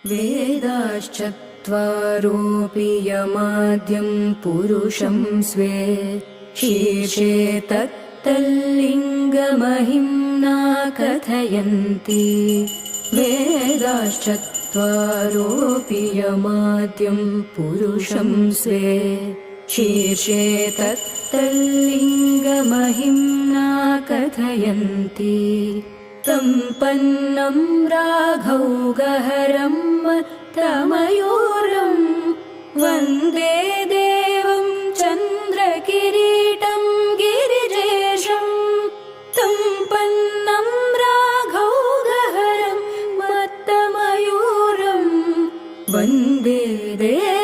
वेदाश्चत्वारोऽपि यमाद्यं पुरुषं स्वे शीर्षे तत्तल्लिङ्गमहिम्ना कथयन्ति वेदाश्चत्वारोऽपि यमाद्यं पुरुषं स्वे शीर्षे तत्तल्लिङ्गमहिम्ना कथयन्ति तं पन्नं राघौगहरं तमयूरं वन्दे देवं चन्द्रकिरीटं गिरिजेशं तं पन्नं राघौगहरं मत्तमयूरं वन्दे देवं